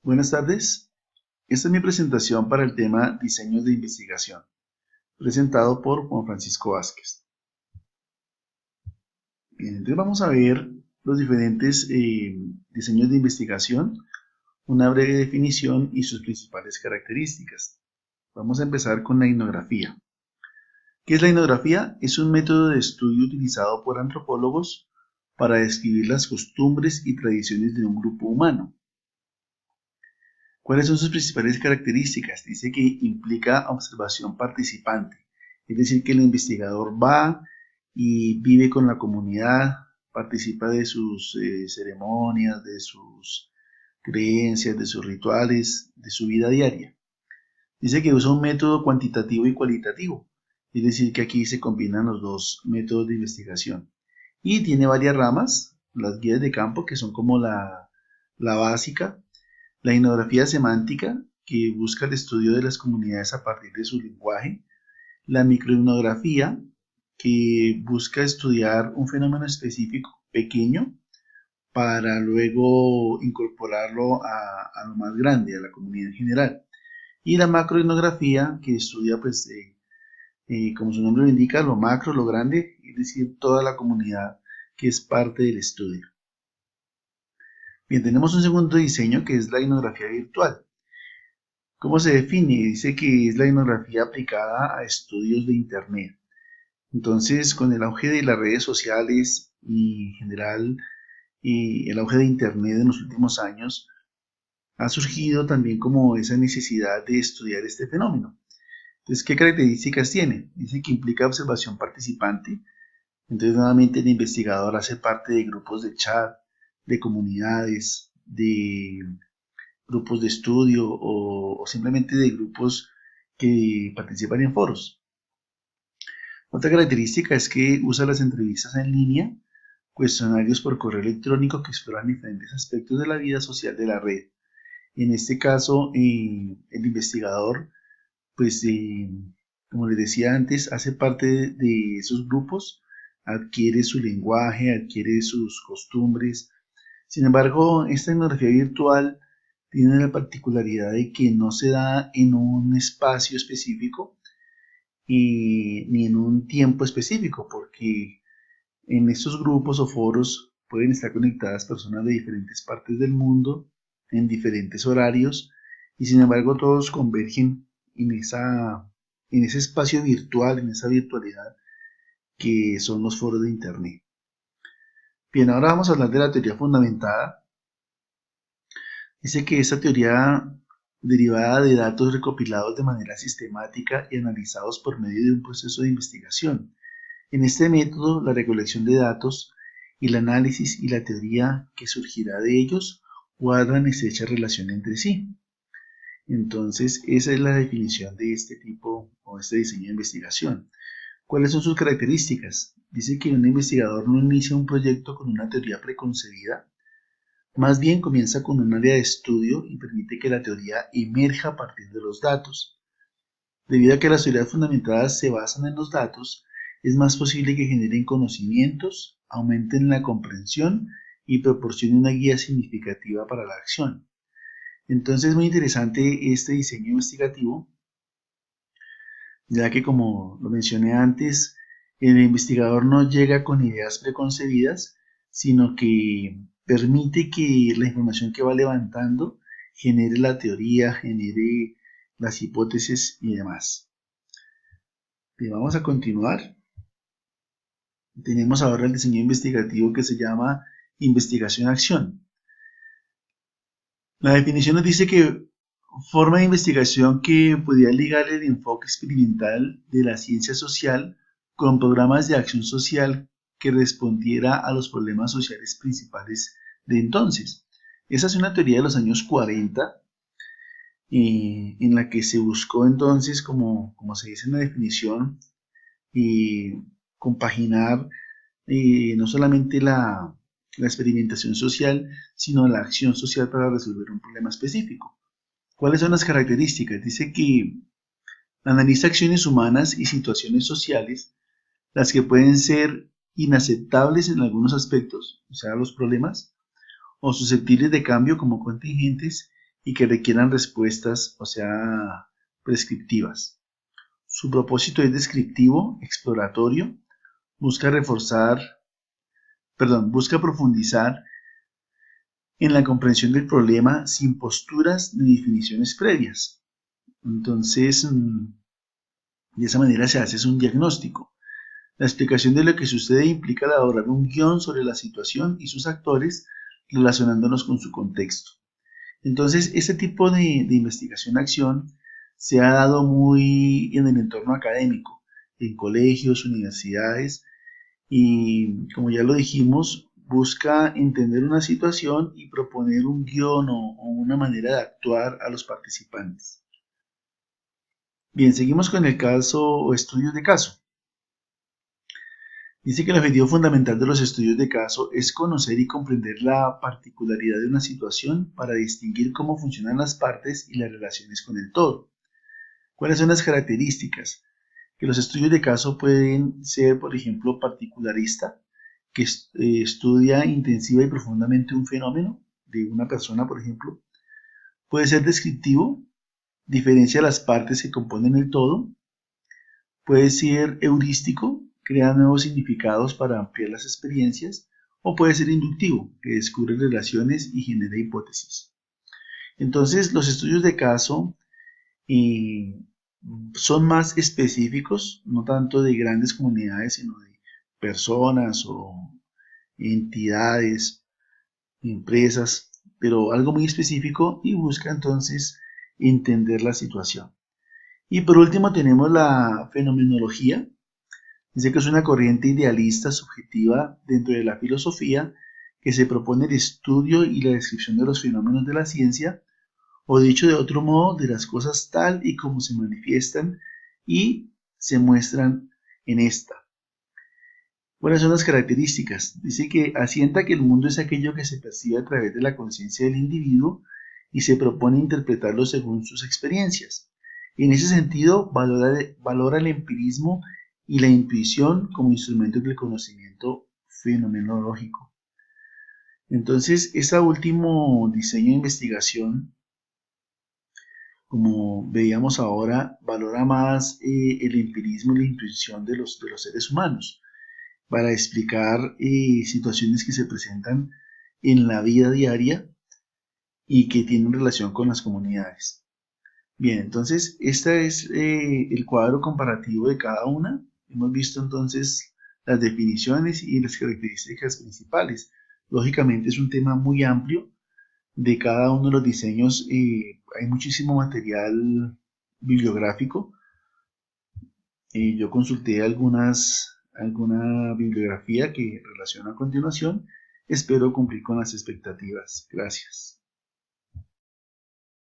Buenas tardes. Esta es mi presentación para el tema Diseños de investigación, presentado por Juan Francisco Vázquez. Bien, entonces vamos a ver los diferentes diseños de investigación, una breve definición y sus principales características. Vamos a empezar con la etnografía. ¿Qué es la etnografía? Es un método de estudio utilizado por antropólogos para describir las costumbres y tradiciones de un grupo humano. ¿Cuáles son sus principales características? Dice que implica observación participante, es decir, que el investigador va y vive con la comunidad, participa de sus ceremonias, de sus creencias, de sus rituales, de su vida diaria. Dice que usa un método cuantitativo y cualitativo, es decir, que aquí se combinan los dos métodos de investigación. Y tiene varias ramas, las guías de campo, que son como la básica, la etnografía semántica, que busca el estudio de las comunidades a partir de su lenguaje. La microetnografía, que busca estudiar un fenómeno específico pequeño para luego incorporarlo a lo más grande, a la comunidad en general. Y la macroetnografía, que estudia, pues, como su nombre lo indica, lo macro, lo grande, es decir, toda la comunidad que es parte del estudio. Bien, tenemos un segundo diseño que es la etnografía virtual. ¿Cómo se define? Dice que es la etnografía aplicada a estudios de Internet. Entonces, con el auge de las redes sociales y en general el auge de Internet en los últimos años, ha surgido también como esa necesidad de estudiar este fenómeno. Entonces, ¿qué características tiene? Dice que implica observación participante. Entonces, nuevamente el investigador hace parte de grupos de chat, de comunidades, de grupos de estudio o simplemente de grupos que participan en foros. Otra característica es que usa las entrevistas en línea, cuestionarios por correo electrónico que exploran diferentes aspectos de la vida social de la red. En este caso, el investigador, pues, como les decía antes, hace parte de esos grupos, adquiere su lenguaje, adquiere sus costumbres. Sin embargo, esta etnografía virtual tiene la particularidad de que no se da en un espacio específico ni en un tiempo específico, porque en estos grupos o foros pueden estar conectadas personas de diferentes partes del mundo, en diferentes horarios, y sin embargo todos convergen en ese espacio virtual, en esa virtualidad que son los foros de Internet. Bien, ahora vamos a hablar de la teoría fundamentada. Dice que esta teoría derivada de datos recopilados de manera sistemática y analizados por medio de un proceso de investigación. En este método, la recolección de datos, el análisis y la teoría que surgirá de ellos guardan estrecha relación entre sí. Entonces, esa es la definición de este tipo o este diseño de investigación. ¿Cuáles son sus características? Dice que un investigador no inicia un proyecto con una teoría preconcebida, más bien comienza con un área de estudio y permite que la teoría emerja a partir de los datos. Debido a que las teorías fundamentadas se basan en los datos, es más posible que generen conocimientos, aumenten la comprensión y proporcionen una guía significativa para la acción. Entonces es muy interesante este diseño investigativo, ya que como lo mencioné antes, el investigador no llega con ideas preconcebidas, sino que permite que la información que va levantando genere la teoría, genere las hipótesis y demás. Bien, vamos a continuar. Tenemos ahora el diseño investigativo que se llama investigación-acción. La definición nos dice que forma de investigación que podría ligar el enfoque experimental de la ciencia social con programas de acción social que respondiera a los problemas sociales principales de entonces. Esa es una teoría de los años 40 en la que se buscó entonces, como se dice en la definición, compaginar no solamente la experimentación social, sino la acción social para resolver un problema específico. ¿Cuáles son las características? Dice que analiza acciones humanas y situaciones sociales, las que pueden ser inaceptables en algunos aspectos, o sea, los problemas, o susceptibles de cambio como contingentes, y que requieran respuestas, o sea, prescriptivas. Su propósito es descriptivo, exploratorio, busca busca profundizar en la comprensión del problema sin posturas ni definiciones previas. Entonces, de esa manera se hace un diagnóstico. La explicación de lo que sucede implica elaborar un guión sobre la situación y sus actores relacionándonos con su contexto. Entonces, este tipo de investigación-acción se ha dado muy en el entorno académico, en colegios, universidades, y como ya lo dijimos, busca entender una situación y proponer un guión o una manera de actuar a los participantes. Bien, seguimos con el caso o estudios de caso. Dice que el objetivo fundamental de los estudios de caso es conocer y comprender la particularidad de una situación para distinguir cómo funcionan las partes y las relaciones con el todo. ¿Cuáles son las características? Que los estudios de caso pueden ser, por ejemplo, particularista, que estudia intensiva y profundamente un fenómeno de una persona, por ejemplo. Puede ser descriptivo, diferencia las partes que componen el todo. Puede ser heurístico, crea nuevos significados para ampliar las experiencias. O puede ser inductivo, que descubre relaciones y genera hipótesis. Entonces, los estudios de caso son más específicos, no tanto de grandes comunidades, sino de personas o entidades, empresas, pero algo muy específico y busca entonces entender la situación. Y por último tenemos la fenomenología. Dice que es una corriente idealista subjetiva dentro de la filosofía que se propone el estudio y la descripción de los fenómenos de la ciencia, o dicho de otro modo, de las cosas tal y como se manifiestan y se muestran en esta. ¿Cuáles son las características? Dice que asienta que el mundo es aquello que se percibe a través de la conciencia del individuo y se propone interpretarlo según sus experiencias. En ese sentido, valora el empirismo y la intuición como instrumentos del conocimiento fenomenológico. Entonces, este último diseño de investigación, como veíamos ahora, valora más el empirismo y la intuición de los seres humanos para explicar situaciones que se presentan en la vida diaria y que tienen relación con las comunidades. Bien, entonces este es el cuadro comparativo de cada una. Hemos visto entonces las definiciones y las características principales. Lógicamente es un tema muy amplio. De cada uno de los diseños hay muchísimo material bibliográfico. Yo consulté alguna bibliografía que relaciono a continuación. Espero cumplir con las expectativas. Gracias.